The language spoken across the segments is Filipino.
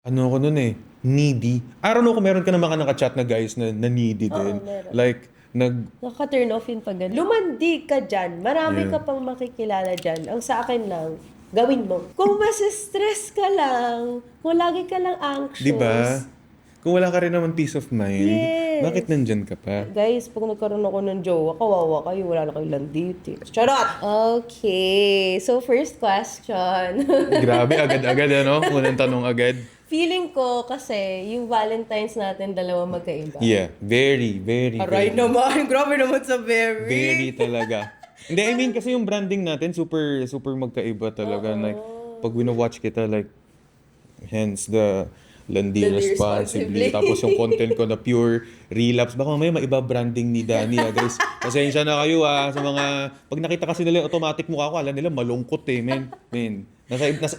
Ano ako nun eh, needy. I don't know kung meron ka na mga naka-chat na guys na needy Oo, din. meron. Like, Nakaka-turn off yun pag ganun. Lumandi ka dyan. Marami yeah. ka pang makikilala dyan. Ang sa akin lang, gawin mo. Kung stress ka lang, kung lagi ka lang 'Di ba? anxious, Kung wala ka rin naman peace of mind, bakit yes. nandyan ka pa? Guys, pag nagkaroon ako ng jowa, kawawa kayo. Wala na kayong landiti. Charot! Okay. So, first question. Grabe, agad-agad ano? Unang tanong agad. Feeling ko kasi yung Valentine's natin dalawa magkaiba. Yeah, very, very, Aray very. naman. Grabe naman sa very. Very talaga. Hindi, I mean, kasi yung branding natin, super, super magkaiba talaga. Like, pag wino-watch kita, like, hence the landi Landi responsibly. responsibly. Tapos yung content ko na pure relapse. Baka mamaya maiba branding ni Danny, guys. Pasensya na kayo, sa mga... Pag nakita kasi nila yung automatic mukha ko, alam nila malungkot eh, men.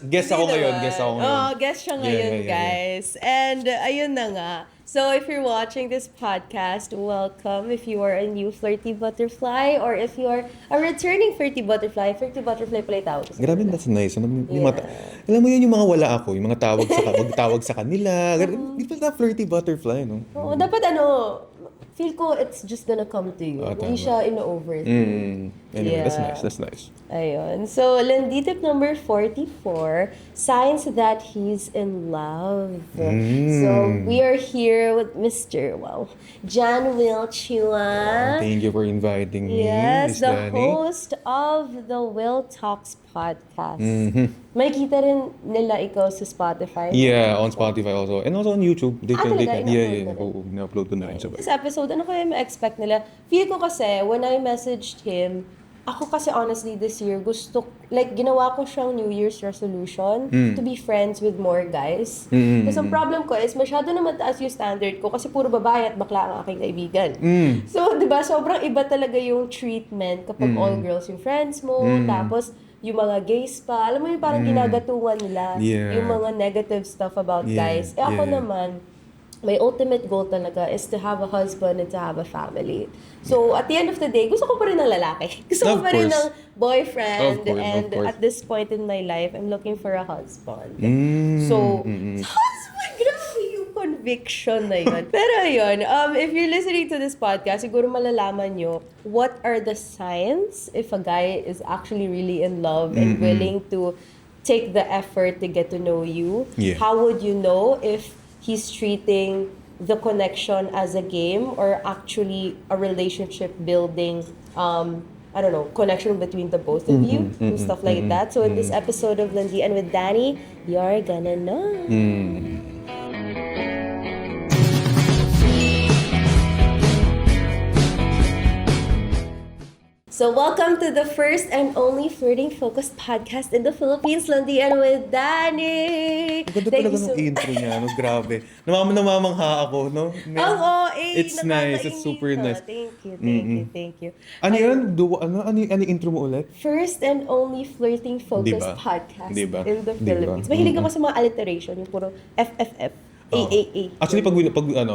Guess ako ngayon, guess ako ngayon. Oh, guess siya ngayon, Yeah. guys. And ayun na nga. So, if you're watching this podcast, welcome. If you are a new flirty butterfly or if you are a returning flirty butterfly pala yung tawag ko sa Grabe, kanila. that's nice. Alam mo yun yung mga wala ako, yung mga tawag sa kanila. Di pa na flirty butterfly, no? Oo, dapat feel ko it's just gonna come to you. Hindi Tama. siya ino-overthink. Anyway, Yeah. that's nice. Ayun. So, Landitip number 44, signs that he's in love. So, we are here with Mr. John Will Chua. Thank you for inviting me, Yes, Miss the Danny. host of the Will Talks podcast. May kita rin nila ikaw sa Spotify. Yeah, on Spotify also. And also on YouTube. They can, talaga? yeah, In-upload yeah. na rin? Oo, na-upload ko na rin sabay. This episode, ano kaya ma-expect nila? Feel ko kasi, when I messaged him, ako kasi honestly this year, ginawa ko siyang New Year's resolution to be friends with more guys. Kasi ang problem ko is, masyado na mataas yung standard ko kasi puro babae at bakla ang aking kaibigan. So, di ba, sobrang iba talaga yung treatment kapag all girls yung friends mo, tapos yung mga gays pa, alam mo yung parang ginagatungan nila Yeah. yung mga negative stuff about guys. Ako naman, my ultimate goal talaga is to have a husband and to have a family. So, at the end of the day, gusto ko pa rin ng lalaki. Gusto ko Of pa rin course. ng boyfriend. Of course. At this point in my life, I'm looking for a husband. So, husband, grabe yung conviction na yun. Pero yun, if you're listening to this podcast, siguro malalaman nyo what are the signs if a guy is actually really in love and willing to take the effort to get to know you. Yeah. How would you know if he's treating the connection as a game or actually a relationship building I don't know, connection between the both of you and stuff like that. So in this episode of Landian with Danny, you're gonna know. So welcome to the first and only flirting-focused podcast in the Philippines, Landian with Danny. Ang ganda Thank talaga you so ng intro niya, no? Grabe. Namamangha ako, no? Ang OA, It's nice, it's super nice. Thank you. Ano yun? Ano yung intro mo ulit? First and only flirting-focused Diba? podcast Diba? in the Diba? Philippines. Mahilig ako sa mga alliteration, yung puro FFF, AAA. Actually,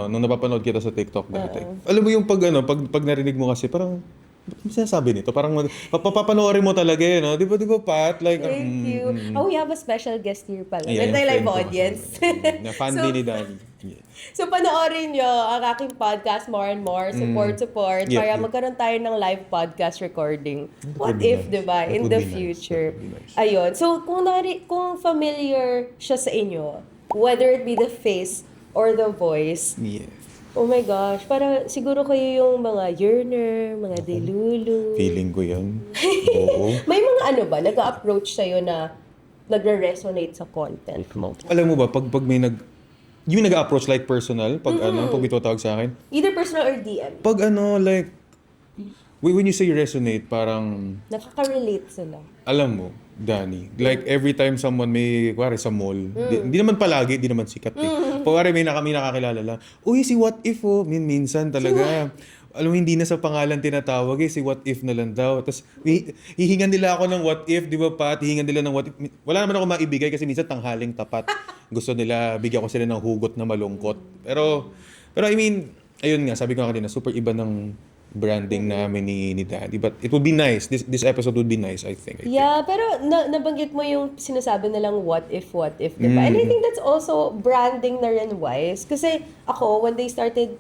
nung napapanood kita sa TikTok dati, alam mo yung pag narinig mo kasi, parang, ba't mo sinasabi nito? Parang, papanoorin mo talaga yun, no? Di ba, Pat? Like, Thank you. Oh, we have a special guest here pala. Yeah, Nagtay yung live friend ko audience. kasi. Na fan So, din ni Danny. Yeah. So, panoorin nyo ang aking podcast more and more. Support. Yep, Para yep. magkaroon tayo ng live podcast recording. would What be if, nice. diba? That In would the be nice. future. That would be nice. Ayun. So, kung familiar siya sa inyo, whether it be the face or the voice, Yeah. oh my gosh, para siguro kayo yung mga yearner, mga delulu. Feeling ko yan. Oo. May mga nag-approach sa'yo na nagre-resonate sa content mo. Alam mo ba, pag may yung nag-approach like personal, pag pag may tawag sa akin, Either personal or DM. pag like, when you say resonate, parang, Nakaka-relate sila. alam mo, Danny, like every time someone may, kuwari sa mall, di naman palagi, di naman sikat eh. Kuwari may nakakilala lang, uy, si What If oh, minsan talaga. Alam mo, hindi na sa pangalan tinatawag eh, si What If na lang daw. Tapos, hihingan nila ako ng What If, di ba Pat? Hihingan nila ng What If. Wala naman ako maibigay kasi minsan tanghaling tapat. Gusto nila, bigyan ko sila ng hugot na malungkot. Pero I mean, ayun nga, sabi ko nga kanina, super iba ng branding namin ni Daddy. But it would be nice. This episode would be nice, I think. Yeah, pero nabanggit mo yung sinasabi nilang what if, diba? And I think that's also branding na rin wise. Kasi ako, when they started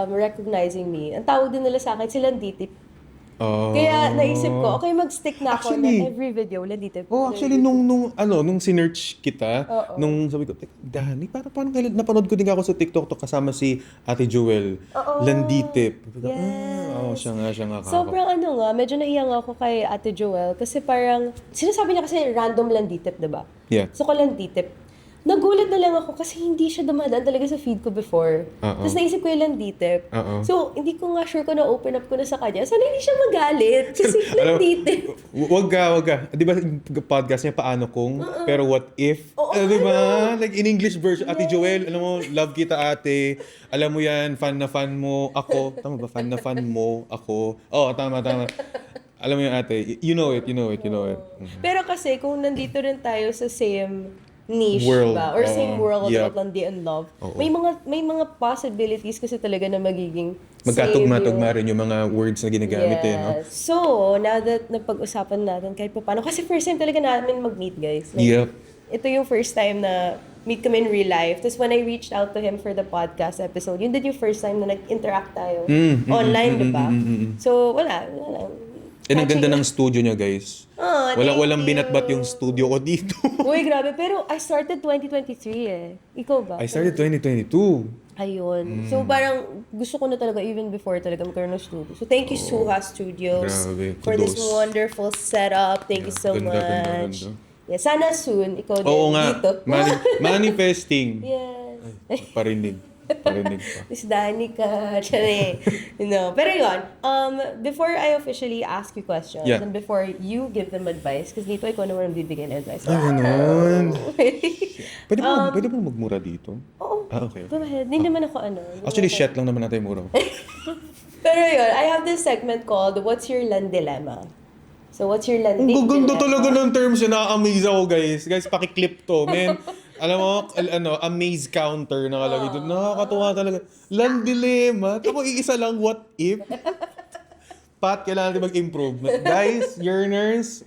recognizing me, ang tawag din nila sa akin, silang DTip. Kaya naisip ko, okay, mag-stick na ako Actually, na every video, wala DTip. Actually, nung sinearch kita, nung sabi ko, Danny, parang kailan napanood ko din ako sa TikTok to kasama si Ate Joel. Landitip. Yes. Siya nga. Sobrang medyo naiyak ako kay Ate Joel kasi parang, sinasabi niya kasi random landitip, diba? Yeah. So ko landitip. Nagulat na lang ako kasi hindi siya dumadaan talaga sa feed ko before. Tapos naisip ko yung landitip. So, hindi ko nga sure kung na-open up ko na sa kanya. Sana hindi siya magalit kasi landitip. Wag ka. Di ba podcast niya, paano kung, pero what if? Di ba? Like in English version, Ate Joel, alam mo, love kita ate. Alam mo yan, fan na fan mo ako. Tama ba? Fan na fan mo ako. Oo, tama. Alam mo yan ate, you know it. Pero kasi kung nandito rin tayo sa same niche world, ba? Or same world yep. of Landi and Love. May mga possibilities kasi talaga na magiging magkatugma-tugma rin yung mga words na ginagamit no? So, now that napag-usapan natin kahit pa paano, kasi first time talaga namin mag-meet, guys. Like, yep. Ito yung first time na meet kami in real life. Tapos when I reached out to him for the podcast episode, yun din yung first time na nag-interact tayo online, diba? So, wala. Ang ganda ng studio niya, guys. Walang you. binatbat yung studio ko dito. Uy, grabe. Pero I started 2023 Ikaw ba? I started 2022. Ayun. So parang gusto ko na talaga even before talaga magkaroon ng studio. So thank you Suha Studios grabe. for this wonderful setup. Thank you so much. Ganda. Yeah, sana soon ikaw din Oo nga. dito. Manifesting. Yes. Parinig pa. Miss Danica. Pero yun, before I officially ask you questions, and before you give them advice, kasi dito ikaw naman ang bibigyan ng advice. Ganun. Pwede ba magmura dito? Oo. Okay. Go ahead. Hindi naman ako Actually, shit lang naman natin mura. Pero yun, I have this segment called What's Your Land Dilemma? So, what's your land dilemma? Ang ganda talaga ng terms yun. Na-amaze ako, guys. Guys, pakiklip to, man. Alam mo, amaze counter nakalagay doon. Nakakatuwa talaga. Land dilemma. Ako iisa lang, what if? Pat, kailangan natin mag-improve. Guys, yearners,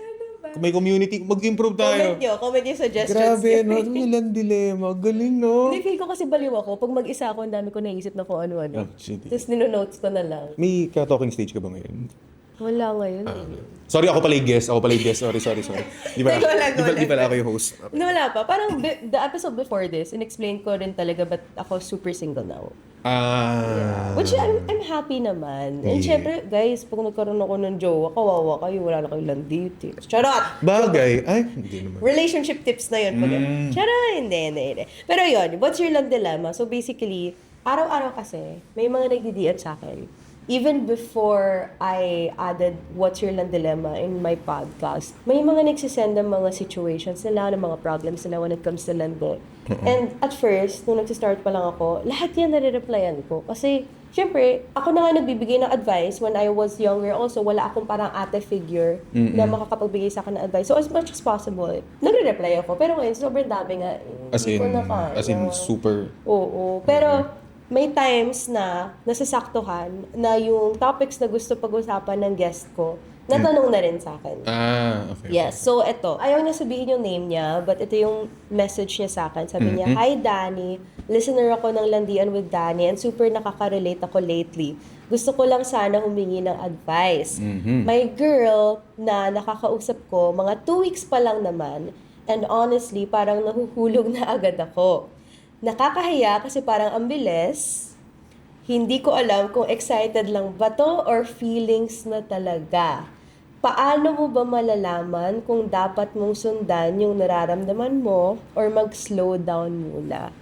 kung may community, mag-improve tayo. Comment nyo suggestions. Grabe, no? Ito yung land dilemma. Galing, no? Hindi, feel ko kasi baliw ako. Pag mag-isa ako, ang dami ko naisip na kung ano-ano. Tapos nino-notes ko na lang. May ka-talking stage ka ba ngayon? Wala ngayon. Sorry, ako pala yung guest. Sorry. Di pala ako yung host. Wala pa. Parang the episode before this, in-explain ko rin talaga ba't ako super single now. Which I'm happy naman. And syempre, guys, pag nagkaroon ako ng jowa, kawawa kayo, wala na kayo landiti. Charot! Bagay. Ay, hindi naman. Relationship tips na yun. Charot! Hindi. Pero yun, what's your land dilemma? So basically, araw-araw kasi, may mga nagdi-DM sa akin. Even before I added What's Your Land Dilemma in my podcast, may mga nagsisend ng mga situations nila, ng mga problems nila when it comes to lando. And at first, nung nagsistart pa lang ako, lahat yan nare-replyan ko. Kasi, syempre, ako na nga nagbibigay ng advice when I was younger. Also, wala akong parang ate figure na makakapagbigay sa akin ng advice. So, as much as possible, nagre-reply ako. Pero ngayon, sobrang dami nga. As in, super. Oo. Pero, may times na nasasaktuhan na yung topics na gusto pag-usapan ng guest ko, natanong na rin sa akin. Okay. Yes. So, ito. Ayaw niya sabihin yung name niya, but ito yung message niya sa akin. Sabi niya, Hi, Danny. Listener ako ng Landian with Danny and super nakaka-relate ako lately. Gusto ko lang sana humingi ng advice. My girl na nakakausap ko, mga 2 weeks pa lang naman, and honestly, parang nahuhulog na agad ako. Nakakahiya kasi parang ang bilis. Hindi ko alam kung excited lang ba to or feelings na talaga. Paano mo ba malalaman kung dapat mong sundan yung nararamdaman mo or mag-slow down muna?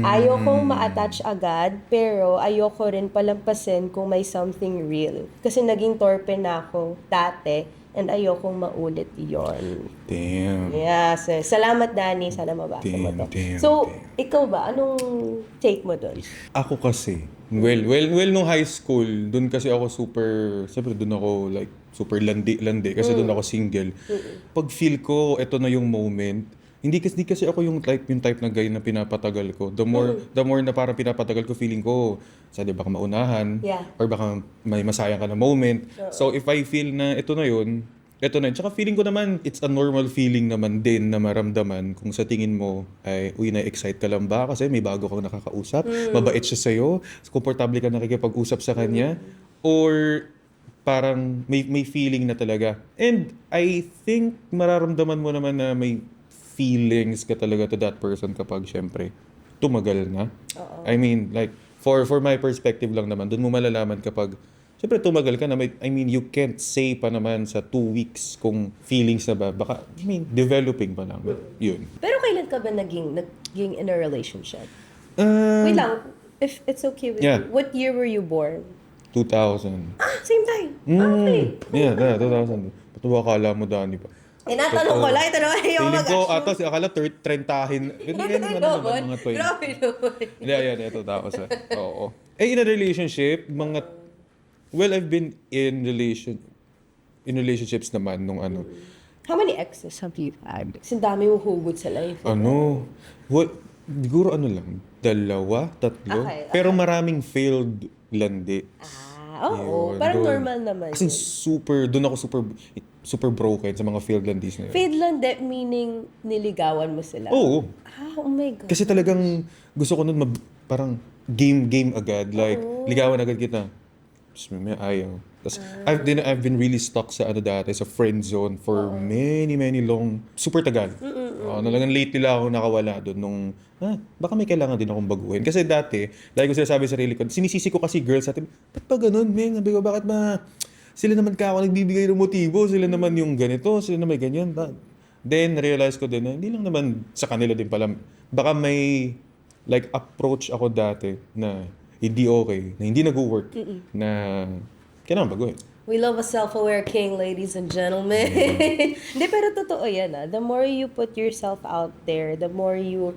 Ayokong ma-attach agad, pero ayoko rin palampasin kung may something real. Kasi naging torpe na ako dati. And ayokong maulit yon. Damn. Yes. Salamat, Danny. Sana mabasa mo to. So, ikaw ba? Anong take mo doon? Ako kasi, well, nung high school, doon kasi ako siyempre doon ako super landi kasi doon ako single. Pag feel ko, ito na yung moment, hindi kasi ako yung type na guy na pinapatagal ko. The more na parang pinapatagal ko, feeling ko, sa di baka maunahan, Yeah. or baka may masayang ka na moment. So if I feel na ito na yun. Tsaka feeling ko naman, it's a normal feeling naman din na maramdaman kung sa tingin mo ay, uy, na-excite ka lang ba kasi may bago kang nakakausap, mabait siya sa'yo, komportable ka nakikipag-usap sa kanya, or parang may feeling na talaga. And I think mararamdaman mo naman na may feelings ka talaga to that person kapag syempre tumagal na. I mean, like, for my perspective lang naman, dun mo malalaman kapag siyempre, tumagal ka na. I mean, you can't say pa naman sa 2 weeks kung feelings na ba. Baka, developing pa lang. Yun. Pero kailan ka ba naging in a relationship? Wait lang, if it's okay with Yeah. you. What year were you born? 2000. Same time. Okay. Yeah, 2000. Ba't mo akala mo, Dani pa? Tinatanong ko lang, itanong ayaw Feeling ko, mag-assume. akala 30-ahin. Ganyan naman, mga 20. Grabe naman. Hindi, ayan, ito tapos. Oo. In a relationship, well, I've been in relationships naman nung ano. How many exes have you had? Kasi dami mong hugot sa life. Siguro lang, 2, 3. Okay. Pero maraming failed landi. Oo. Yun, Parang doon. normal naman. As in, doon ako super broken sa mga failed landis na yun. Failed lang meaning niligawan mo sila? Oo. Oh my God. Kasi talagang gusto ko nun parang game agad. Like, ligawan agad kita. Tapos may ayaw. Tapos, I've been really stuck sa dati, sa friend zone for many long, super tagal. Talagang lately lang ako nakawala doon nung, baka may kailangan din akong baguhin. Kasi dati, like ko sinasabi sa sarili ko, sinisisi ko kasi girls natin, ba't ba ganun, men? Sabi ko, bakit ba, sila naman ako nagbibigay ng motibo, sila naman yung ganito, sila naman ganyan. Then, realize ko din na, hindi lang naman sa kanila din pala, baka may, like, approach ako dati na, hindi okay, na hindi nag-work, na kailangan baguhin. We love a self-aware king, ladies and gentlemen. Hindi, pero totoo yan The more you put yourself out there, the more you,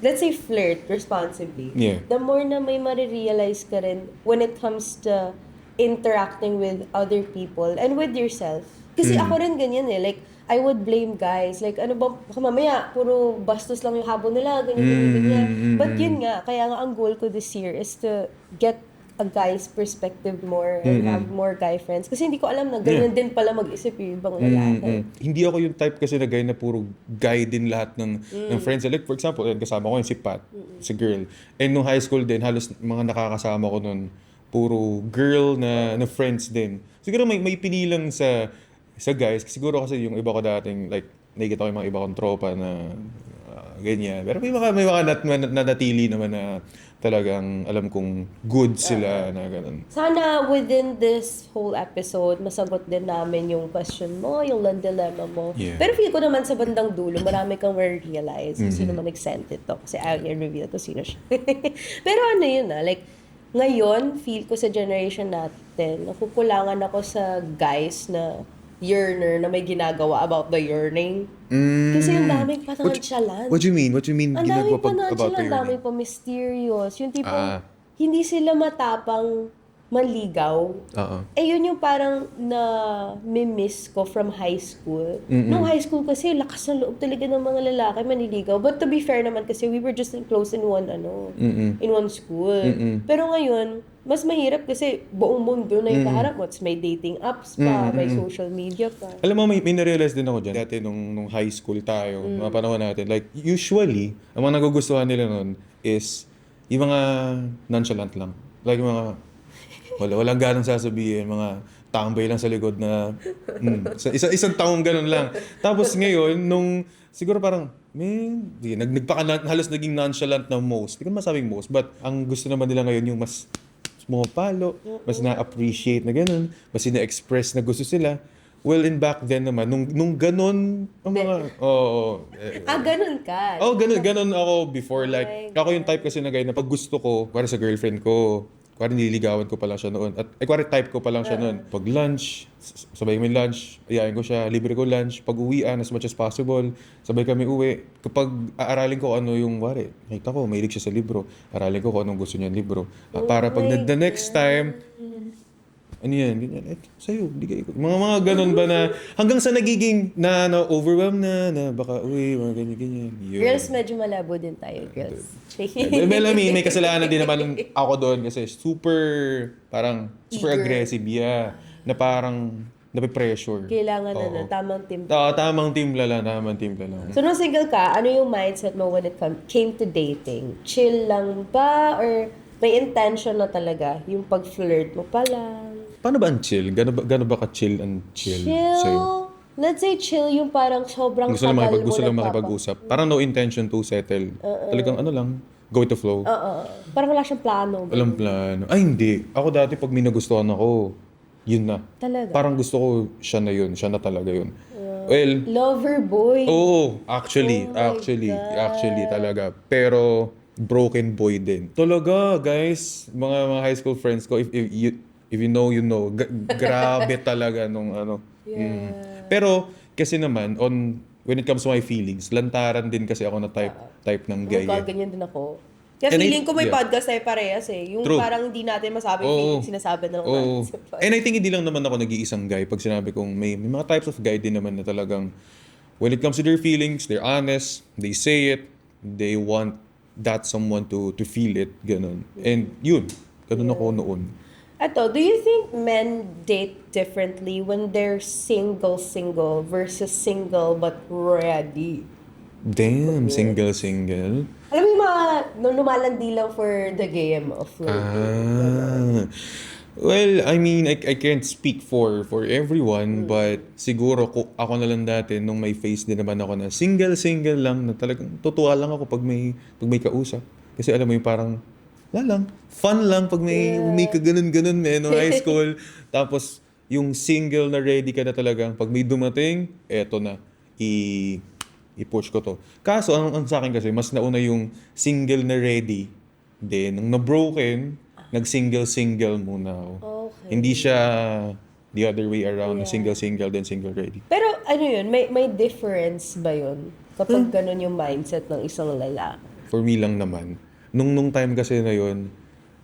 let's say, flirt responsibly, Yeah. the more na may marirealize ka rin when it comes to interacting with other people and with yourself. Kasi ako rin ganyan like, I would blame guys. Like, ano ba, baka mamaya, puro bastos lang yung habol nila, ganyan. But yun nga, kaya nga ang goal ko this year is to get a guy's perspective more and have more guy friends. Kasi hindi ko alam na ganyan din pala mag-isip yung ibang lalaki. Hindi ako yung type kasi na guy na puro guy din lahat ng friends. Like, for example, kasama ko yung si Pat, si girl. And nung high school din, halos mga nakakasama ko nun, puro girl na friends din. Siguro may pinilang sa guys, siguro kasi yung iba ko dating, like, nakikita ko yung mga iba kong tropa na ganyan. Pero may mga natili naman na talagang alam kong good sila na ganun. Sana within this whole episode, masagot din namin yung question mo, yung dilemma mo. Yeah. Pero feel ko naman sa bandang dulo, marami kang ma-realize kung sino man nag-send ito. Kasi ayaw i-reveal ko sino siya. Pero ano yun like, ngayon, feel ko sa generation natin, nakukulangan ako sa guys na yearner na may ginagawa about the yearning. Kasi yung daming panansyalans. What do you mean? What do you mean Ang ginagawa daming about the panansyalans, ang yearning? daming pa mysterious. Yung tipong, hindi sila matapang manligaw. Yun yung parang na-miss ko from high school. Nung high school kasi, lakas ng loob talaga ng mga lalaki manliligaw. But to be fair naman kasi we were just close in one, in one school. Pero ngayon, mas mahirap kasi buong mundo na yung kaharap mo. May dating apps pa, may social media pa. Alam mo, may na-realize din ako dyan. Dati nung high school tayo, mga panahon natin, like, usually, ang mga nagugustuhan nila nun is yung mga nonchalant lang. Like, yung mga walang ganong sasabihin, mga tambay lang sa likod na isang taong ganun lang. Tapos ngayon, siguro parang, halos naging nonchalant na most. Hindi ko masabing most, but ang gusto naman nila ngayon yung mas pumapalo, mas na-appreciate na ganun, mas ina-express na gusto sila. Well, in back then naman, nung ganun, ang mga, ganun ka? Ganun ako before. Like, ako yung type kasi na guy na pag gusto ko, para sa girlfriend ko, kuwari nililigawan ko pa lang siya noon. At kuwari type ko pa lang siya noon. Pag lunch, sabay kami lunch, iyayin ko siya, libre ko lunch. Pag uwian, as much as possible, sabay kami uwi. Kapag aaralin ko ano yung, kuwari, nakita ko, mahilig siya sa libro. Aralin ko kung anong gusto niya libro. Para pag the next time, ano yan, ganyan, sa'yo, bigay ko. Mga ganun ba na, hanggang sa nagiging overwhelmed na baka, mga ganyan. Yun. Girls, medyo malabo din tayo, girls. Well, I mean, may kasalanan din naman ako doon kasi super Eager. aggressive, na parang, nape-pressure. Kailangan Oo. tamang team. Tamang timpla lang. So, nung single ka, ano yung mindset mo when it came to dating? Chill lang ba? Or may intention na talaga? Yung pag-flirt mo pa lang? Paano ba ang chill? Gano ba ka-chill ang chill? Chill? Sa'yo? Let's say chill yung parang sobrang Gusto lang tagal mo gusto lang nagpapa- makipag-usap. Parang no intention to settle. Talagang go with the flow. Oo. Parang wala siyang plano. Walang plano. Ay, hindi. Ako dati pag may nagustuhan ako, yun na. Talaga? Parang gusto ko siya na yun. Siya na talaga yun. Well, Lover boy. oo. Actually, Oh my actually God. talaga. Pero, broken boy din. Talaga, guys. Mga high school friends ko, if you know, you know. Grabe talaga nung ano. Yeah. Pero, kasi naman, when it comes to my feelings, lantaran din kasi ako na type ng Oh gay. my God, ganyan din ako. Kaya And feeling ko may yeah. podcast tayo parehas eh. Yung True. parang hindi natin masabi Oo. feeling, sinasabi na lang Oo. natin sa podcast. And I think hindi lang naman ako nag-iisang guy pag sinabi kong may mga types of guy din naman na talagang when it comes to their feelings, they're honest, they say it, they want that someone to feel it, ganun. And yun, ganun ako noon. Ato, do you think men date differently when they're single versus single but ready? Damn, single. Alam mo yung mga nung lumalandi lang for the game of flirting. Well, I mean, I can't speak for everyone, but siguro ako na lang dati nung may face din naman ako na single lang na talagang tutuwa lang ako pag may kausap. Kasi alam mo yung parang lang, fun lang pag may kaganon-ganon no high school. Tapos yung single na ready ka na talagang pag may dumating, eto na i-push ko to. Kaso ang sa akin kasi mas nauna yung single na ready. Then nung na-broken, nag-single muna ako. Okay. Hindi siya the other way around, single then single ready. Pero ano yun, may difference ba yun? Kapag ganun yung mindset ng isang lalaki. For me lang naman. Nung time kasi na yun,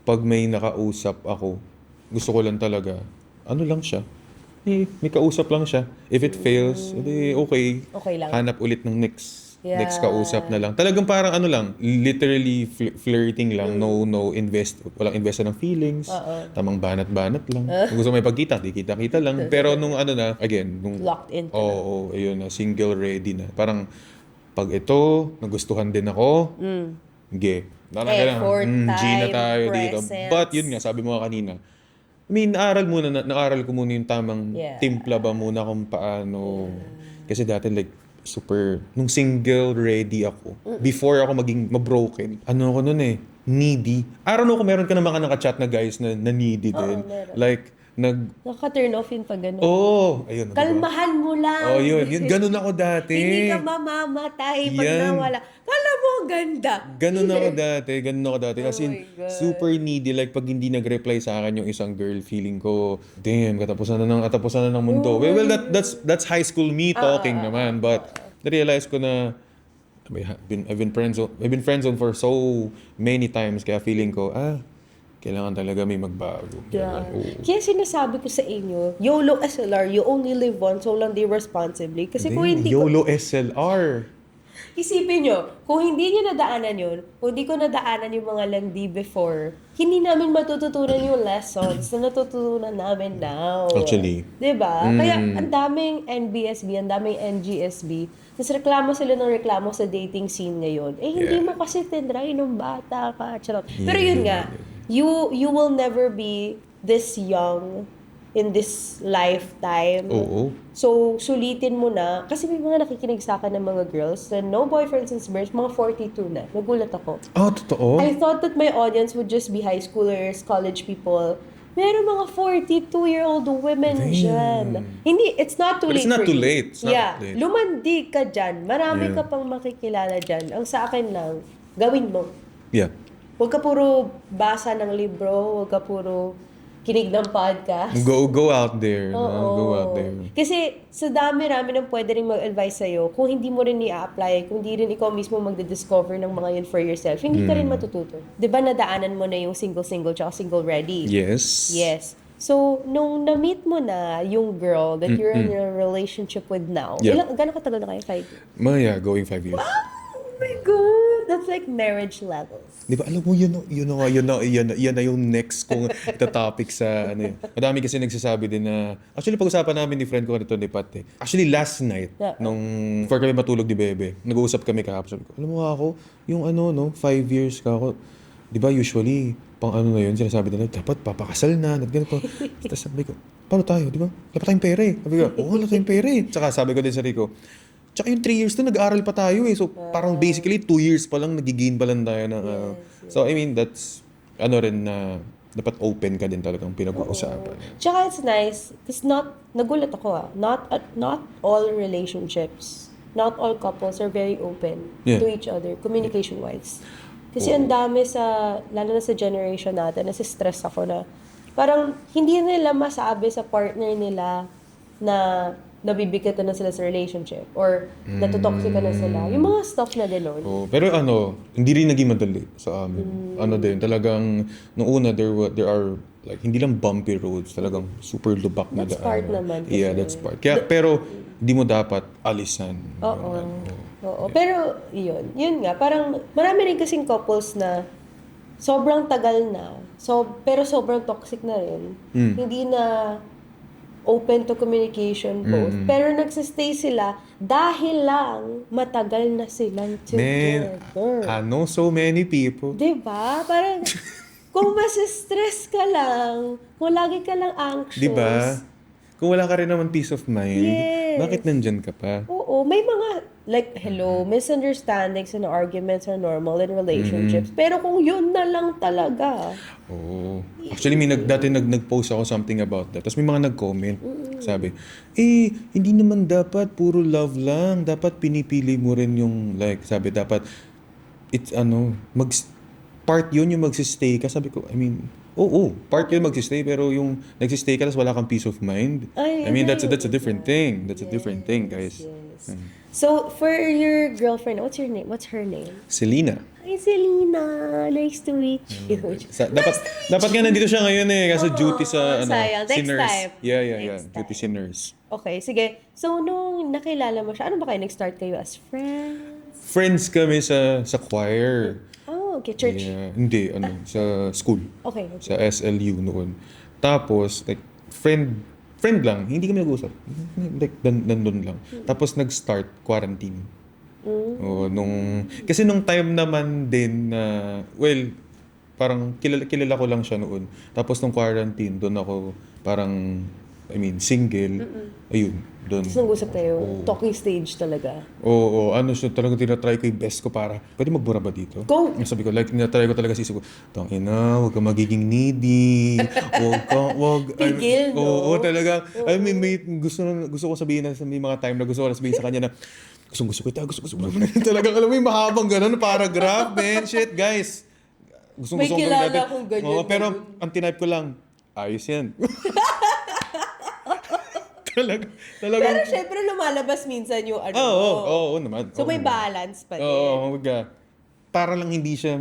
pag may nakausap ako, gusto ko lang talaga, ano lang siya. May kausap lang siya. If it fails, edi okay. Okay lang. Hanap ulit ng next Yeah. next kausap na lang. Talagang parang ano lang, literally flirting lang, no walang invest ng feelings. Tamang banat-banat lang. Kung gusto may pagkita, di kita-kita lang. Pero nung ano na, again, nung Locked in ka na. Oo, ayun na, single ready na. Parang pag ito, nagustuhan din ako, Effort, G na time, tayo dito. presence. But yun nga, sabi mo nga kanina, I mean, naaral ko muna yung tamang timpla ba muna kung paano. Kasi dati nung single ready ako, before ako maging mabroken, ano ako nun needy. I don't know kung meron ka naman naka-chat na guys na needy din. meron. Like, Nakaka-turn off yun pag gano'n. ayun. diba? Kalmahan mo lang. Yun, ganun ako dati. Hindi ka mamamatay pag Yan. nawala. Kala mo ang ganda. Ganun ako dati. As in, my God. super needy. Like, pag hindi nag-reply sa akin yung isang girl, feeling ko, damn, katapusan na ng mundo. Well, that's high school me talking naman. But, na-realize ko na, I've been friendzone for so many times. Kaya feeling ko, kailangan talaga may magbago. Yeah. Oo. Kaya sinasabi ko sa inyo, YOLO SLR, you only live once, so lang di responsibly. Kasi kung hindi ko, YOLO SLR. isipin nyo, kung hindi nyo nadaanan yun, kung hindi ko nadaanan yung mga landi before, hindi namin matututunan yung lessons na natutunan namin now. Actually. Diba? Kaya ang daming NBSB, ang daming NGSB, tapos reklamo sila ng reklamo sa dating scene ngayon. Hindi mo kasi tinry nung bata ka. Charot. Pero yun nga, you will never be this young in this lifetime. Oo. So, sulitin mo na. Kasi may mga nakikinig sa akin ng mga girls na no boyfriend since birth, mga 42 na. Nagulat ako. Totoo? I thought that my audience would just be high schoolers, college people. Meron mga 42-year-old women dyan. Hindi, it's not too But late it's not for too you. late. It's not Yeah. too late. Lumandig ka dyan. Marami ka pang makikilala dyan. Ang sa akin lang, gawin mo. Yeah. Huwag ka puro basa ng libro, huwag ka puro kinig ng podcast. Go out there. Oo. Go out there. Kasi sa dami-rami ng pwede rin mag-advise sa'yo, kung hindi mo rin i-apply, kung hindi rin ikaw mismo magde-discover ng mga yun for yourself, hindi ka rin matututo. Di ba nadaanan mo na yung single tsaka single ready? Yes. Yes. So, nung na-meet mo na yung girl that you're in a relationship with now, Yeah. gano'ng katagal na kayo? 5 years? Maya, going 5 years. Oh my God! That's like marriage levels. Di ba, alam mo, yun na yung next kong topic sa ano yun. Madami kasi nagsasabi din na, actually, pag-usapan namin ni friend ko nito ni Pat eh. Actually, last night, Yeah. nung before kami matulog ni Bebe, nag-uusap kami kahapon. Sabi ko, alam mo ako, yung 5 years ka ako, di ba usually, pang ano na yun, sinasabi nila, dapat papakasal na, ganito. Tapos sabi ko, paano tayo, di ba? Wala pa tayong pera eh. Sabi ko, wala tayong pera eh. Tsaka sabi ko din sa Rico, tsaka yung 3 years na nag-aaral pa tayo eh. So parang basically 2 years pa lang nagigain pa lang tayo ng So I mean that's rin na dapat open ka din talagang pinag-uusapan. Tsaka it's nice, because nagulat ako not all relationships, not all couples are very open Yeah. to each other, communication-wise. Kasi ang dami lalo na sa generation natin, nasi-stress ako na, parang hindi nila masabi sa partner nila na nabibigatan na sila sa relationship or natutoxican na sila. Yung mga stuff na gano'n. Oh, pero hindi rin naging madali sa amin. Din, talagang nung una there are like hindi lang bumpy roads, talagang super lubak na That's daan. part naman kasi. Yeah, that's part. Kaya pero di mo dapat alisan. Oo. Pero, yun nga. Parang, marami rin kasing couples na sobrang tagal na, pero sobrang toxic na rin. Hindi na open to communication both. Pero nagsistay sila dahil lang matagal na silang Man, together. I know so many people. Diba? Parang, kung stress ka lang, kung lagi ka lang anxious. Diba? Kung wala ka rin naman peace of mind, Yes. bakit nandyan ka pa? Oo, may mga, misunderstandings and arguments are normal in relationships. Pero kung yun na lang talaga, Oo. Actually, dati nag-post ako something about that. Tapos may mga nag-comment. Sabi, hindi naman dapat puro love lang. Dapat pinipili mo rin yung, sabi, dapat, part yun yung magsistay ka. Sabi ko, part yun magsistay, pero yung nagsistay ka, tapos wala kang peace of mind. Ay, That's a different thing. That's a different thing, guys. yes. So, for your girlfriend, what's her name? Selena. Hi, Selena. Nice to meet you. Dapat nga nandito siya ngayon eh, kasi duty sa sayang. Next sinners. time. Yeah. Next Duty sinners. Okay, sige. So, nung nakilala mo siya, ano ba kayo? Nag-start kayo as friends? Friends kami sa choir. Oh, okay. Church. Yeah, hindi, sa school. Okay. Sa SLU noon. Tapos, friend lang, hindi kami nag-usap. Nandun lang. Tapos nag-start quarantine. Kasi nung time naman din na, parang kilala ko lang siya noon. Tapos nung quarantine, doon ako parang, single. Ayun, doon. Tapos nag-usap kayo. Talking stage talaga. Oo, siya talagang tinatry ko yung best ko para, pwede magbura ba dito? Go! Sabi ko, tinatry ko talaga sisip ko, huwag ka magiging needy. Huwag. Pigil, no? Oo, talaga. Gusto ko sabihin na may mga time na gusto ko na sabihin sa kanya na, gusto kita. Talagang alam mo yung mahabang gano'n, paragraph, man. Shit, guys. May kilala akong ganyan. Oo, pero ang tinype ko lang, ayos yan. Talaga. Pero syempre lumalabas minsan yung Oo naman. So may balance pa din. Oo, para lang hindi siya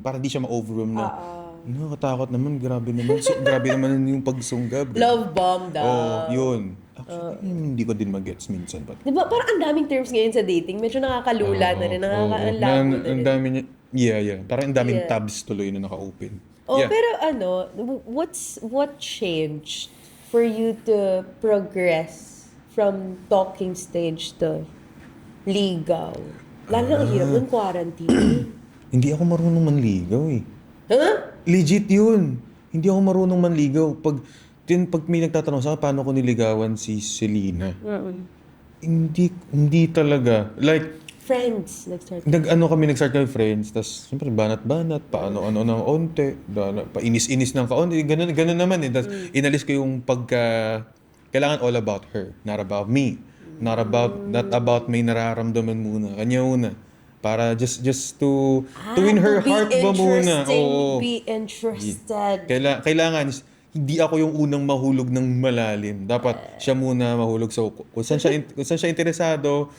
para hindi siya ma-overwhelm na. Nakatakot naman, grabe naman yung pagsunggab. Love bomb daw. Oo, yun. Actually, hindi ko din mag-gets minsan. But, Diba, parang ang daming terms ngayon sa dating. Medyo nakakalula na rin, nakakaanlabo na rin. ang dami niya, yeah. Parang ang daming tabs tuloy na naka-open. Pero what changed for you to progress from talking stage to ligaw? Lalo na ang hirap ng quarantine. Hindi ako marunong manligaw eh. Huh? Legit yun. Hindi ako marunong manligaw. Pag may nagtatanong sa akin, paano ko niligawan si Selena? Hindi talaga. Friends, nag-start. Nag-start kami friends, tapos siyempre banat-banat, paano ng onte, painis-inis ng kaonte, ganun naman eh. Tapos inalis ko yung kailangan all about her, not about me. Not about may nararamdaman muna, kanya muna. Para just to win her heart ba muna. Oo. Be interested. Kailangan, hindi ako yung unang mahulog ng malalim. Dapat siya muna mahulog. So, kung saan siya interesado,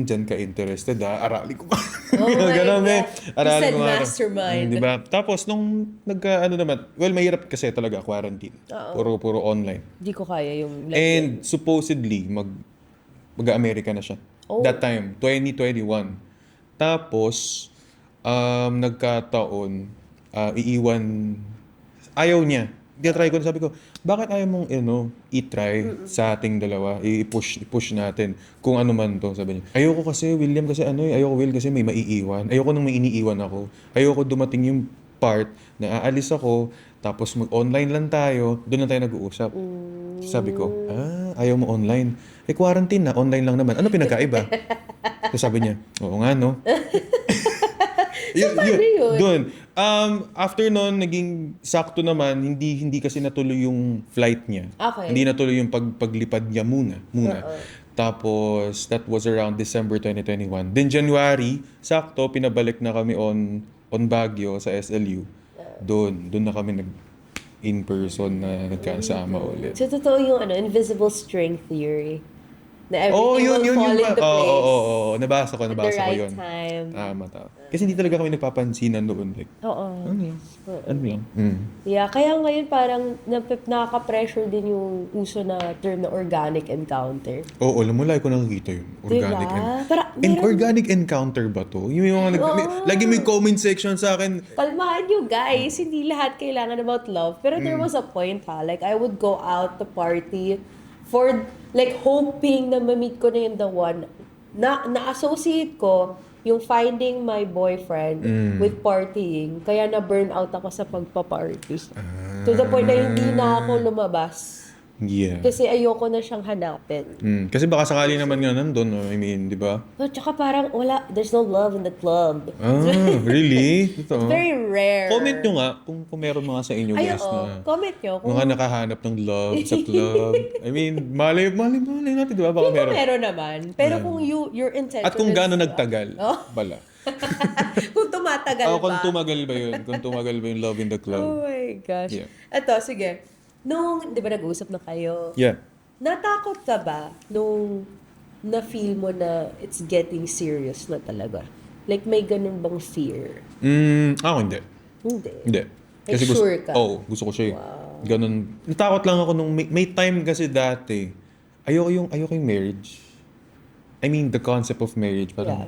dyan ka interested aralin ko pa. Oh my Ganon, God. Aralin You ko said nga. mastermind. Diba? Tapos, nung naman, well, mahirap kasi talaga, quarantine. Puro online. Hindi ko kaya yung like, And supposedly, mag-Amerika na siya. Oh. That time, 2021. Tapos, nagkataon, iiwan, ayaw niya. Try ko, sabi ko, bakit ayaw mong, i-try sa ating dalawa, i-push natin, kung ano man to, sabi niya. Ayoko kasi, William, kasi ayoko Will, kasi may maiiwan. Ayoko nung may iniiwan ako. Ayoko dumating yung part na aalis ako, tapos mag-online lang tayo, doon lang tayo nag-uusap. Sabi ko, ayaw mo online. Quarantine na, online lang naman. Ano pinagkaiba? So sabi niya, oo nga, no? paano yun? Doon. After nun, naging sakto naman, hindi kasi natuloy yung flight niya. Okay. Hindi natuloy yung paglipad niya muna. Tapos, that was around December 2021. Then January, sakto, pinabalik na kami on Baguio sa SLU. Doon na kami in-person na nagkasama ulit. So, totoo yung invisible string theory. Na Oh, everything will fall into place. Oo. Nabasa ko At the right yun. time. Tama. Kasi hindi talaga kami nagpapansinan noon. Like, Oo. ano lang. Yeah, kaya ngayon parang nakaka-pressure din yung uso na term na organic encounter. Oo, alam mo, lagi ko nakikita yun. Organic Diba? organic encounter ba to? Yung mga lagi may comment section sa akin. Kalmahan nyo guys, hindi lahat kailangan about love. Pero there was a point like I would go out to party for like hoping na ma-meet ko na yung the one. Na-associate ko yung finding my boyfriend with partying. Kaya na-burn out ako sa pagpa-party. To the point na hindi na ako lumabas. Yeah. Kasi ayoko na siyang hanapin. Kasi baka sakali naman nga nandun. I mean, di ba? At saka parang there's no love in the club. Really? Ito. Very rare. Comment nyo nga kung meron mga sa inyo Ay, guys oo. na Comment nyo. Kung mga nakahanap ng love sa club. I mean, malay natin, di ba? Baka meron. meron. Meron naman. Pero kung your intention At kung is- gaano nagtagal, bala. kung tumatagal Kung pa. tumagal ba yun? Kung tumagal ba yung love in the club? Oh my gosh. Yeah. Eto, sige. Nung, di ba nag-uusap na kayo? Yeah. Natakot ka ba nung na-feel mo na it's getting serious na talaga? Like, may ganun bang fear? Ako hindi. Hindi. Kasi Like, sure ka? gusto ko siya. Ganun. Natakot lang ako nung may time kasi dati. Ayoko yung marriage. I mean, the concept of marriage. Parang,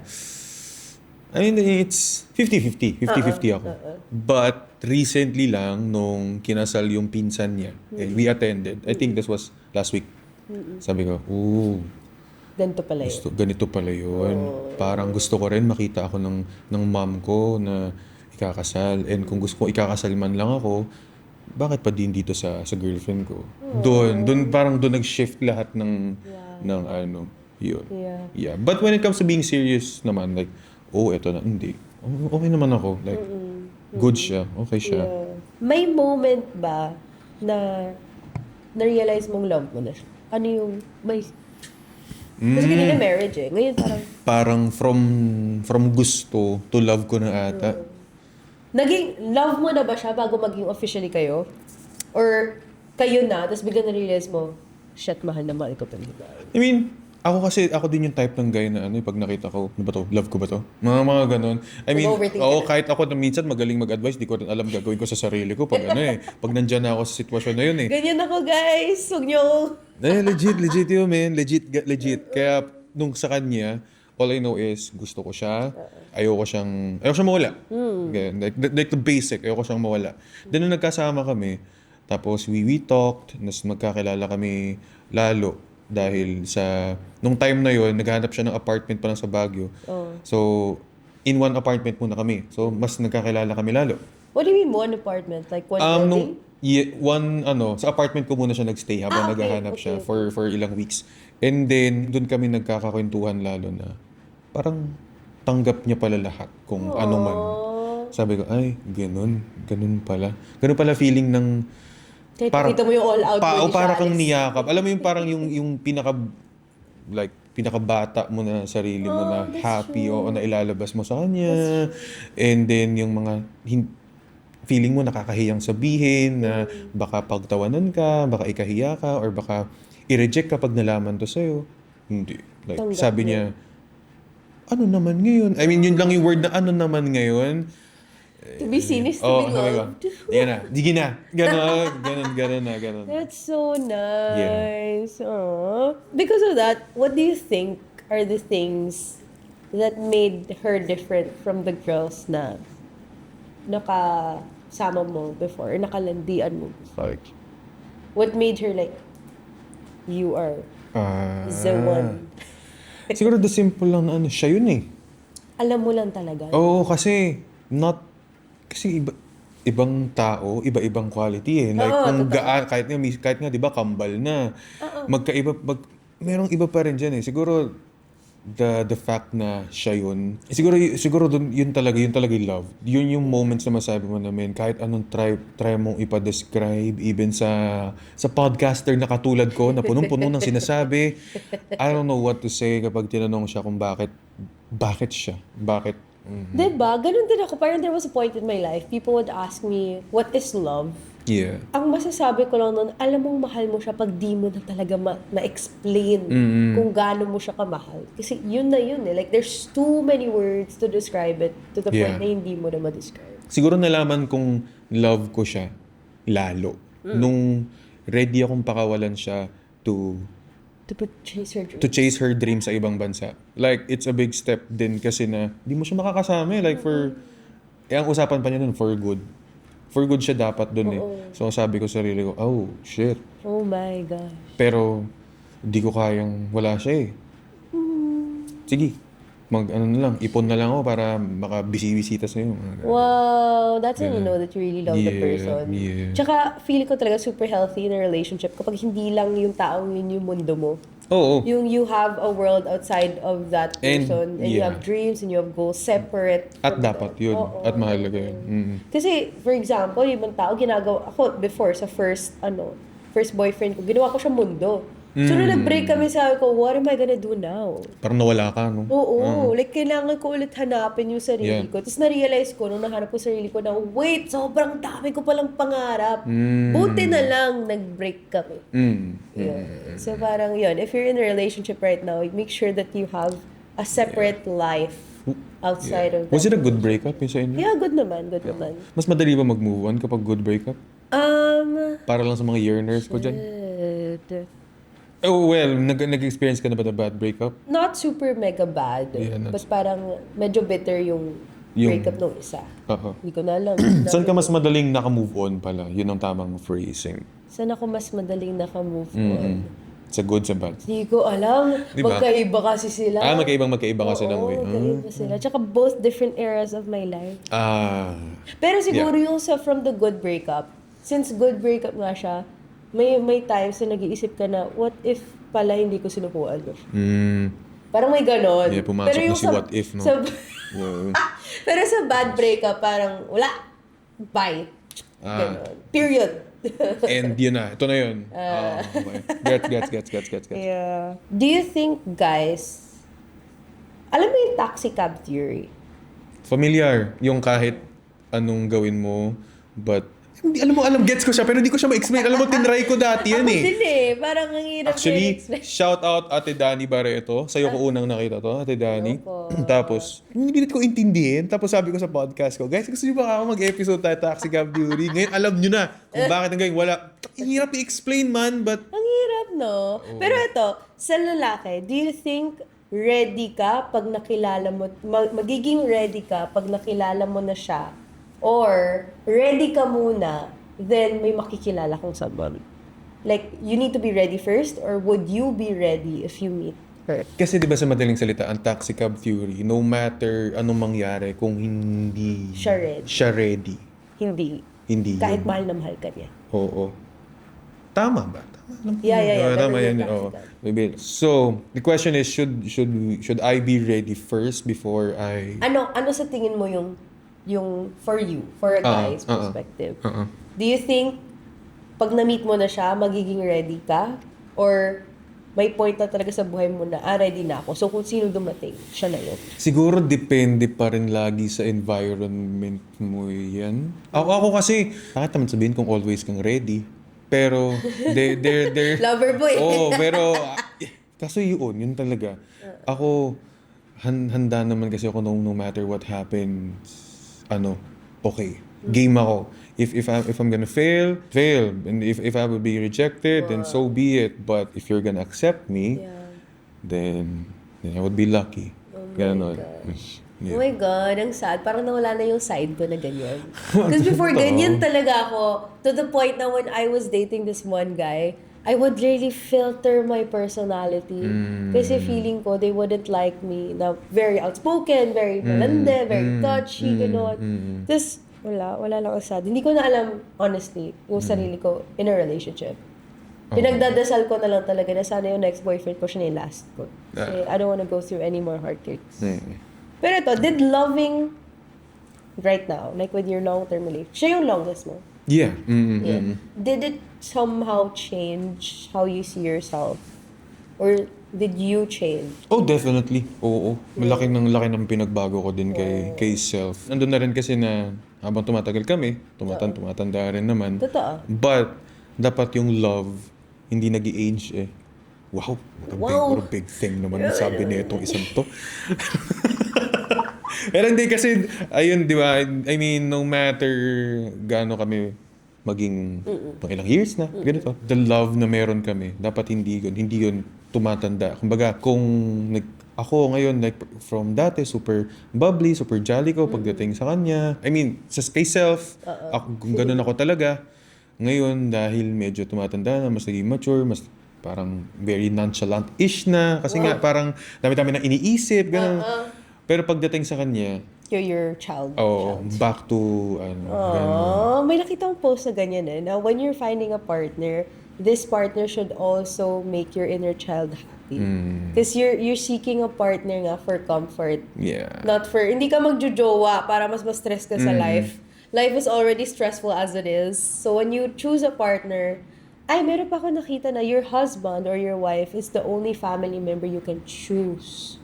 I mean, it's 50-50. 50-50 ako. But recently lang, nung kinasal yung pinsan niya, and we attended, I think this was last week. Sabi ko, Ganito pala yun. ganito pala yun. Parang gusto ko rin makita ako ng mom ko na ikakasal. And kung gusto ko ikakasal man lang ako, bakit pa din dito sa girlfriend ko? Doon parang doon nag-shift lahat ng yun. Yeah. But when it comes to being serious naman, like, eto na, hindi. Okay naman ako. Like, good siya. Okay siya. Yeah. May moment ba na na-realize mong love mo na siya? Ano yung may... Kasi kanina marriage Ngayon Parang from gusto to love ko na ata. Naging love mo na ba siya bago maging officially kayo? Or kayo na, tapos biglang na-realize mo, shit, mahal na mahal ko pa rin. I mean, ako din yung type ng guy na pag nakita ko, ano ba to? Love ko ba to? Mga ganun. I mean, Nag-overthink ka na. kahit ako na minsan magaling mag-advise, di ko rin alam gagawin ko sa sarili ko pag pag nandyan na ako sa sitwasyon na yun Ganyan ako, guys. Huwag niyo... legit yun, man. Legit. Kaya nung sa kanya, all I know is gusto ko siya. Ayoko siyang mawala. Ganyan. Like the basic, ayoko siyang mawala. Then nung nagkasama kami, tapos we talked, nas magkakilala kami lalo. Dahil nung time na yon naghahanap siya ng apartment pa lang sa Baguio. So, in one apartment muna kami. So, mas nagkakilala kami lalo. What do you mean one apartment? Like one building? Sa apartment ko muna siya nagstay habang naghahanap siya for ilang weeks. And then, doon kami nagkakakwentuhan lalo na parang tanggap niya pala lahat kung ano man. Sabi ko, ay, ganun pala. Ganun pala feeling ng Kahit nakita mo yung all-out mo para kang niyakap. Alam mo yung parang yung pinakabata mo na sarili mo na happy o na ilalabas mo sa kanya. And then yung mga feeling mo nakakahiyang sabihin na baka pagtawanan ka, baka ikahiya ka, or baka i-reject kapag nalaman to sa'yo. Hindi. Like, Tanggap sabi mo. niya, ano naman ngayon? I mean, yun lang yung word na ano naman ngayon. To be seen is to be Sabi ko, loved. yan na, digi na. Ganon na, ganon. That's so nice. Aw. Because of that, what do you think are the things that made her different from the girls na nakasama mo before, or nakalandian mo before? What made her like, you are the one? Siguro the simple lang na ano, siya yun eh. Alam mo lang talaga. Oo, kasi ibang tao, iba-ibang quality eh. Like Oo, kung totoo. kahit nga 'di ba kambal na, merong iba pa rin diyan eh. Siguro the fact na siya yun. Siguro dun, yun talaga yung love. Yun yung moments na masabi mo namin kahit anong try mong ipa-describe, even sa podcaster na katulad ko na punong-puno ng sinasabi. I don't know what to say kapag tinanong siya kung bakit siya. Bakit? Diba? Ganun din ako. Parang there was a point in my life, people would ask me, what is love? Yeah. Ang masasabi ko lang nun, alam mong mahal mo siya pag di mo na talaga ma-explain kung gaano mo siya kamahal. Kasi yun na yun eh. Like, there's too many words to describe it to the Yeah. point na hindi mo na ma-describe. Siguro nalaman kong love ko siya lalo. Nung ready akong pakawalan siya to chase her dream sa ibang bansa. Like, it's a big step din kasi na di mo siya makakasama eh. Like, ang usapan pa niya nun, for good. For good siya dapat dun eh. So, sabi ko sa sarili ko, oh, shit. Oh my gosh. Pero, di ko kayang wala siya eh. Sige, ipon na lang ako para makabisi-bisita sa'yo. Wow, that's when you know that you really love the Yeah, person. yeah. Tsaka, feel ko talaga super healthy in a relationship kapag hindi lang yung taong yun yung mundo mo. Oo. Yung you have a world outside of that And, person and you yeah. have dreams and you have goals separate At from dapat them. yun. Oo. At mahalaga yun. Kasi, for example, yung ibang tao, ginagawa, ako before, sa first boyfriend ko, ginawa ko siya mundo. So, nung nag-break kami, sabi ko, what am I gonna do now? Parang nawala ka, no? Oo, like, kailangan ko ulit hanapin yung sarili Yeah. ko. Tapos na-realize ko, nung nahanap ko sarili ko na, wait, sobrang dami ko palang pangarap. Buti na lang, nag-break kami. Yeah. So, parang yun, if you're in a relationship right now, make sure that you have a separate life outside of that. Was it a good breakup yung sa inyo? Yeah, good naman, good naman. Mas madali ba mag-move on kapag good breakup? Para lang sa mga yearners ko dyan. Shit. Oh, well, nag-experience ka na ba na bad breakup? Not super mega bad. Yeah, But parang medyo bitter yung breakup nung isa. Oo. Hindi ko na alam. Saan ka mas madaling naka-move on pala? Yun ang tamang phrasing. Saan ako mas madaling naka-move on? Sa good, sa bad. Hindi ko alam. Diba? Magkaiba kasi sila. Magkaiba kasi ng way. Magkaiba sila. Tsaka both different eras of my life. Pero siguro yung from the good breakup, since good breakup nga siya, may times na nag-iisip ka na, what if pala hindi ko sinukuan? Parang may ganon. Yeah, pumasok Pero na yung si what if, no? Pero sa bad breakup, parang wala. Bye. Ganon. Period. And yun na. Ito na yun. Okay. Gets. Yeah. Do you think, guys, alam mo yung taxi cab theory? Familiar. Yung kahit anong gawin mo, but hindi, alam, gets ko siya, pero hindi ko siya ma-explain. Alam mo, tinry ko dati yan Ako eh. din eh. Parang ang hirap Actually, i-explain. shout out Ate Dani Barreto. Sa'yo ko unang nakita to, Ate Dani. Tapos, hindi ko intindihin. Tapos sabi ko sa podcast ko, guys, gusto niyo ba ako mag-episode tayo Taxi Cab Theory? Ngayon, alam niyo na kung bakit hanggang wala. Ang hirap i-explain man, but Ang hirap, no? Pero ito, sa lalaki, do you think ready ka pag nakilala mo, magiging ready ka pag nakilala mo na siya? Or, ready ka muna, then may makikilala kang someone? Like, you need to be ready first, or would you be ready if you meet her? kasi 'di ba sa madaling salita, ang Taxi Cab Theory, no matter anong mangyari, kung hindi Siya ready. Hindi Kahit yun. mahal na mahal ka niya. Oo. Tama ba? Tama. Yeah. Tama Ganun yan. yung Oo. Taxi Cab. Maybe. So, the question is, should I be ready first before I... Ano sa tingin mo yung for you, for a guy's perspective? Do you think pag na-meet mo na siya, magiging ready ka? Or may point na talaga sa buhay mo na, ready na ako. So, kung sino dumating, siya na yun. Siguro depende pa rin lagi sa environment mo yan. Ako kasi, bakit naman sabihin kung always kang ready? Pero, they're... Lover boy. pero, kaso yun talaga. Ako, handa naman kasi ako no matter what happens, okay. Game ako. If I'm gonna fail. And if I will be rejected, then so be it. But if you're gonna accept me, then I would be lucky. Ganon. Oh my God, ang sad. Parang nawala na yung side ko na ganyan. Because before, ganyan talaga ako. To the point na when I was dating this one guy, I would really filter my personality. Kasi feeling ko, they wouldn't like me na very outspoken, very malande, very touchy, gano'n. Tapos, wala lang ako sad. Hindi ko na alam, honestly, yung sarili ko in a relationship. Pinagdadasal ko na lang talaga na sana yung next boyfriend ko siya na yung last ko. Kasi I don't wanna go through any more heartbreaks. Pero ito, did loving right now, like with your long-term relationship, siya yung longest mo? Yeah. Yeah. Did it somehow change how you see yourself? Or did you change? Oh, definitely. Oo. Laki ng pinagbago ko din kay self. Nandun na rin kasi na habang tumatagal kami, tumatanda rin naman. Totoo. But, dapat yung love, hindi nag-i-age eh. Wow. What a big thing naman sabi niya itong isang to. Pero hindi kasi, ayun, di ba? I mean, no matter gaano kami maging pang ilang years na, ganito. The love na meron kami, dapat hindi yun tumatanda. Kumbaga, kung ako ngayon, like, from dati, super bubbly, super jolly ko pagdating sa kanya. I mean, kay self, kung ganun ako talaga. Ngayon, dahil medyo tumatanda na, mas naging mature, mas parang very nonchalant-ish na. Kasi nga, parang dami-dami na iniisip, ganun. Pero pagdating sa kanya, You're your child. Back to, ganun. May nakita akong post na ganyan eh. Now, when you're finding a partner, this partner should also make your inner child happy. Because you're seeking a partner nga for comfort. Yeah. Not for, hindi ka magjojowa para mas stress ka sa life. Life is already stressful as it is. So when you choose a partner, meron pa ako nakita na your husband or your wife is the only family member you can choose.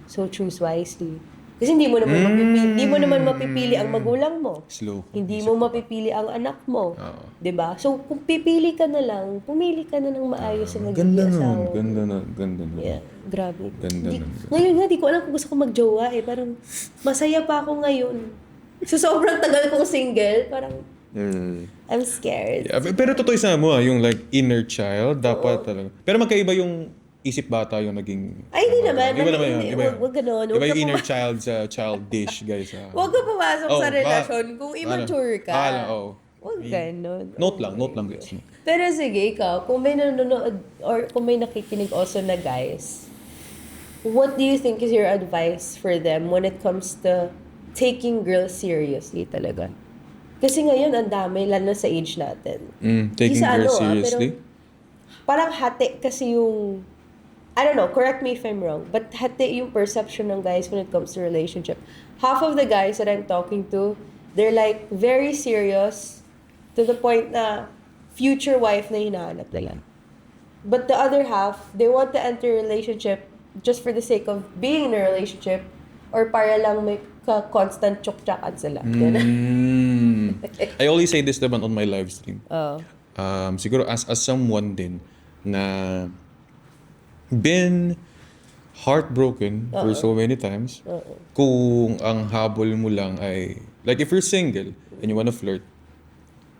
So choose wisely. Kasi hindi mo naman mapipili ang magulang mo. Slow. Hindi mo mapipili ang anak mo. 'Di ba? So kung pipili ka na lang, pumili ka na ng maayos na magiging asawa. Ganda nun. Yeah, grabe. Ganda nun. Ngayon nga, di ko alam kung gusto ko magjowa eh. Parang masaya pa ako ngayon. So sobrang tagal kong single, parang I'm scared. Yeah, pero totoo isa mo yung like inner child, dapat talaga. Pero magkaiba yung isip bata yung naging... Ay, hindi naman. Iba naman yun. Huwag ganun. Iba yung inner child sa childish, guys. Huwag ka pumasok sa relasyon kung immature ka. Huwag ganun. Note lang, guys. Pero sige, ikaw, kung may nanonood or kung may nakikinig also na guys, what do you think is your advice for them when it comes to taking girls seriously talaga? Kasi ngayon, ang dami, lalo na sa age natin. Taking girls seriously? Pero parang hati kasi yung... I don't know, correct me if I'm wrong, but hati yung perception ng guys when it comes to relationship. Half of the guys that I'm talking to, they're like very serious to the point na future wife na hinahanap nila. But the other half, they want to enter a relationship just for the sake of being in a relationship or para lang may constant chok-chakan sila. I always say this naman on my live stream. Siguro as someone din na been heartbroken for so many times, kung ang habol mo lang ay, like if you're single and you wanna flirt,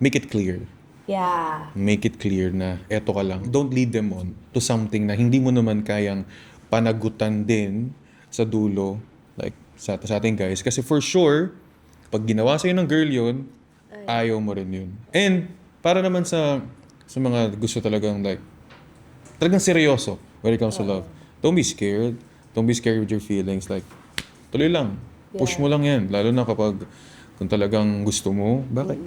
make it clear. Yeah. Make it clear na eto ka lang. Don't lead them on to something na hindi mo naman kayang panagutan din sa dulo, like sa ating guys. Kasi for sure, pag ginawa sa'yo ng girl yun, ayaw mo rin yun. And para naman sa mga gusto talagang seryoso when it comes to love. Don't be scared. Don't be scared with your feelings. Like, tuloy lang. Push mo lang yan. Lalo na kapag kung talagang gusto mo,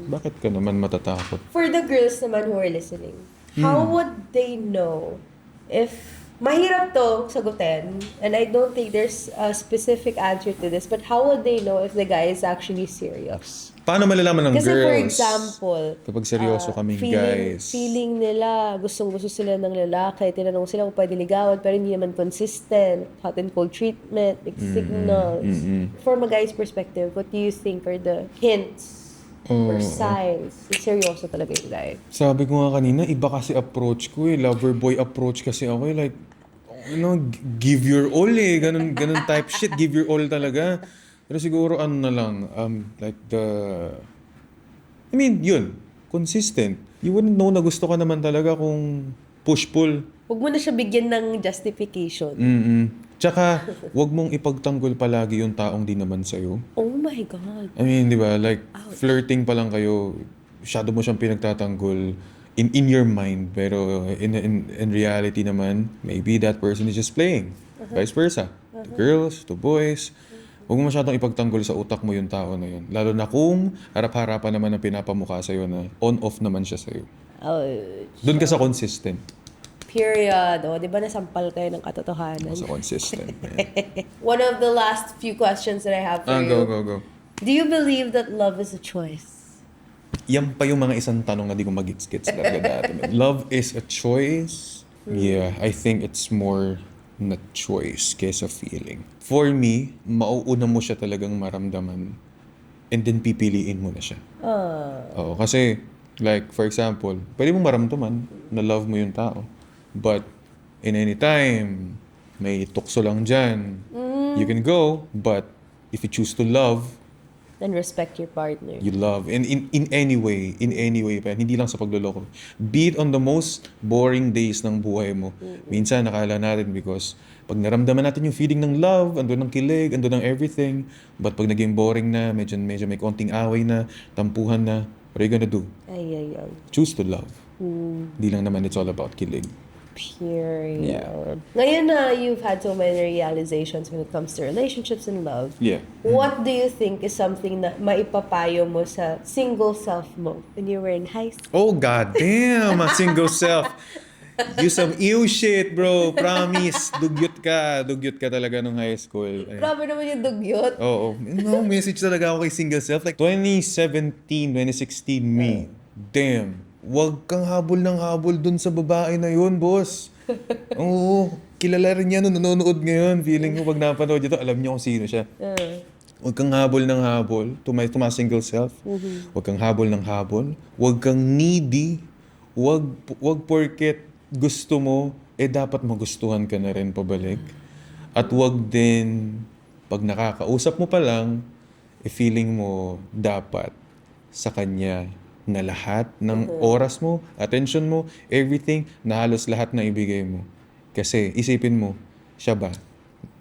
bakit ka naman matatakot? For the girls naman who are listening, how would they know if... Mahirap to sagutin, and I don't think there's a specific answer to this, but how would they know if the guy is actually serious? Paano malalaman ng Kasi girls? for example, Kapag seryoso kaming guys. feeling nila, gustong-gusto sila ng lalaki, tinanong sila kung pwede ligawan, pero hindi naman consistent, hot and cold treatment, mixed signals. From a guy's perspective, what do you think are the hints or signs? Seryoso talaga yung guy. Sabi ko nga kanina, iba kasi approach ko eh. Lover boy approach kasi ako eh. Like, give your all eh. Ganun type shit. Give your all talaga. Pero siguro ano na lang, like yun, consistent. You wouldn't know na gusto ka naman talaga kung push-pull. Huwag mo na siya bigyan ng justification. Tsaka, wag mong ipagtanggol palagi yung taong di naman sa'yo. Oh my God. Di ba? Like, flirting pa lang kayo, masyado mo siyang pinagtatanggol in your mind. Pero in reality naman, maybe that person is just playing. Vice versa. To girls, to boys. Huwag mo masyadong ipagtanggol sa utak mo yung tao na yun. Lalo na kung harap-harapan naman ang pinapamukha sa'yo na on-off naman siya sa'yo. Doon ka sa consistent. Period. O, di ba nasampal kayo ng katotohanan? Sa consistent. One of the last few questions that I have for you. Go. Do you believe that love is a choice? Yan pa yung mga isang tanong na di ko mag-gets talaga dati. Love is a choice? Yeah, I think it's more na choice kaysa feeling. For me, mauuna mo siya talagang maramdaman and then pipiliin mo na siya. Oo, kasi like for example, pwede mong maramdaman na love mo yung tao. But in any time, may tukso lang dyan. You can go, but if you choose to love, Then respect your partner. you love. And in any way, pa, hindi lang sa pagloloko. Be it on the most boring days ng buhay mo. Minsan, nakala natin because pag naramdaman natin yung feeling ng love, andun ng kilig, andun ng everything, but pag naging boring na, medyo may konting away na, tampuhan na, what are you gonna do? Ay. Choose to love. Hindi lang naman it's all about kilig. Period. Yeah. Ngayon na you've had so many realizations when it comes to relationships and love, Yeah. what do you think is something na maipapayo mo sa single self mo when you were in high school? Oh, goddamn! A single self. You some ew shit, bro. Promise. Dugyot ka talaga nung high school. Ay. Grabe naman yung dugyot. Oo. No, message talaga ako kay single self. Like, 2017, 2016 me. Damn. Huwag kang habol ng habol dun sa babae na yun, boss. Oo. Kilala rin yan nung nanonood ngayon. Feeling ko pag napanood ito, alam niyo kung sino siya. Huwag kang habol ng habol to my single self. Huwag kang habol ng habol. Huwag kang needy. Huwag porket gusto mo, dapat magustuhan ka na rin pabalik. At huwag din, pag nakakausap mo pa lang, feeling mo dapat sa kanya na lahat ng oras mo, attention mo, everything, na halos lahat na ibigay mo. Kasi isipin mo, siya ba?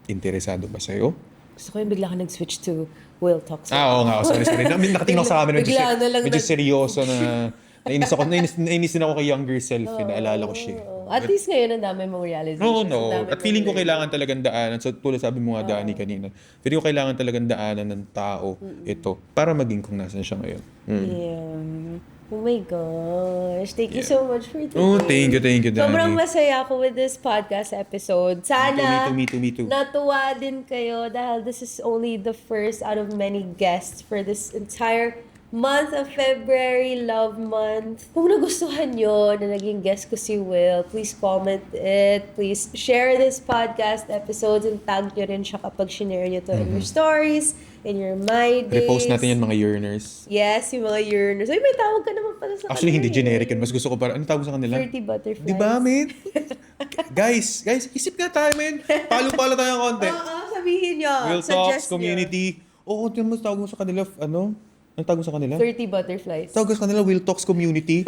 Interesado ba sa'yo? Gusto ko yung bigla ka nag-switch to Will Talks. Oo nga. Sorry. Nakatingin ako sa camera. Bigla na lang Medyo seryoso na... Nainis din ako kay younger self. Naalala ko siya. At least ngayon, ang dami mong realizations. No. ang dami At feeling ko mong kailangan talagang daanan. So, tulad sabi mo nga, Dani, kanina. Feeling ko kailangan talagang daanan ng tao ito para maging kung nasan siya ngayon. Yeah. Oh my gosh. Thank you so much for today. Oh, thank you, Dani. Sobrang masaya ako with this podcast episode. Sana Me too. natuwa din kayo dahil this is only the first out of many guests for this entire month of February, Love Month. Kung nagustuhan nyo na naging guest ko si Will, please comment it. Please share this podcast episodes and tag nyo rin siya kapag shinare nyo to in your stories, in your My Days. Repost natin yan mga yearners. Yes, yung mga yearners. Ay, may tawag ka naman pala sa Actually, hindi kanila generic yun. Mas gusto ko para, ano tawag sa kanila? 30 butterflies. Di ba, man? guys, isip nga tayo, man. Palo-palo tayo ng konti. Oo, sabihin nyo. Real Suggest Talks, community. Oo, mo tawag mo sa kanila, ano? Anong tawag mo sa kanila? 30 butterflies. Tawag ko sa kanila, Real Talks community.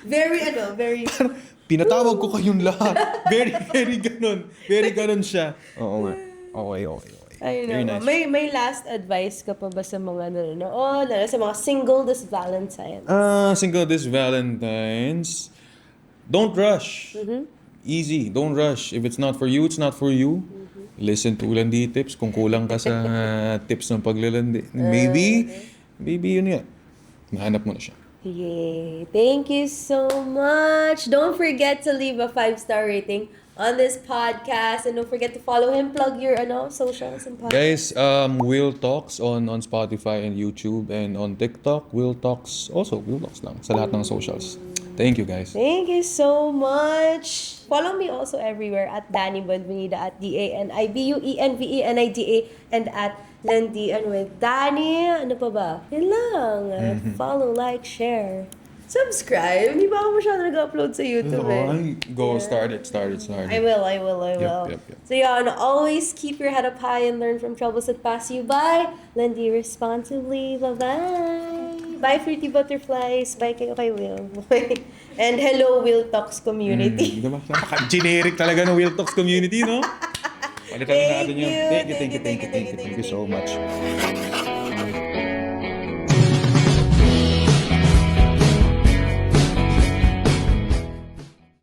Very... Pinatawag ko kayong lahat. Very ganun. Very ganun siya. Oo nga. Okay. Ay, Very no. nice. May last advice ka pa ba sa mga nanonood, sa mga single this Valentine's? Single this Valentine's. Don't rush. Easy. Don't rush. If it's not for you, it's not for you. Listen to Ulandi tips. Kung kulang ka sa tips ng paglalandi. Maybe yun nga. Mahanap mo na siya. Yay! Thank you so much! Don't forget to leave a 5-star rating on this podcast. And don't forget to follow him. Plug your socials and podcasts. Guys, Will Talks on Spotify and YouTube and on TikTok. Will Talks lang sa lahat ng socials. Thank you, guys. Thank you so much. Follow me also everywhere at Danny Buenvenida at DANIBUENVENIDA and at Landian with Danny. Ano pa ba? Yun lang. Follow, like, share. Subscribe. Hindi ba ako masyado nag-upload sa YouTube Start it. I will. Yep. So yeah, always keep your head up high and learn from troubles that pass you by. Lendi responsibly. Bye-bye. Bye, Fruity Butterflies. Bye kayo kay Will. And hello, Will Talks community. Diba? Napaka-generic talaga ng Will Talks community, no? Palitan na natin yun. Thank you so much.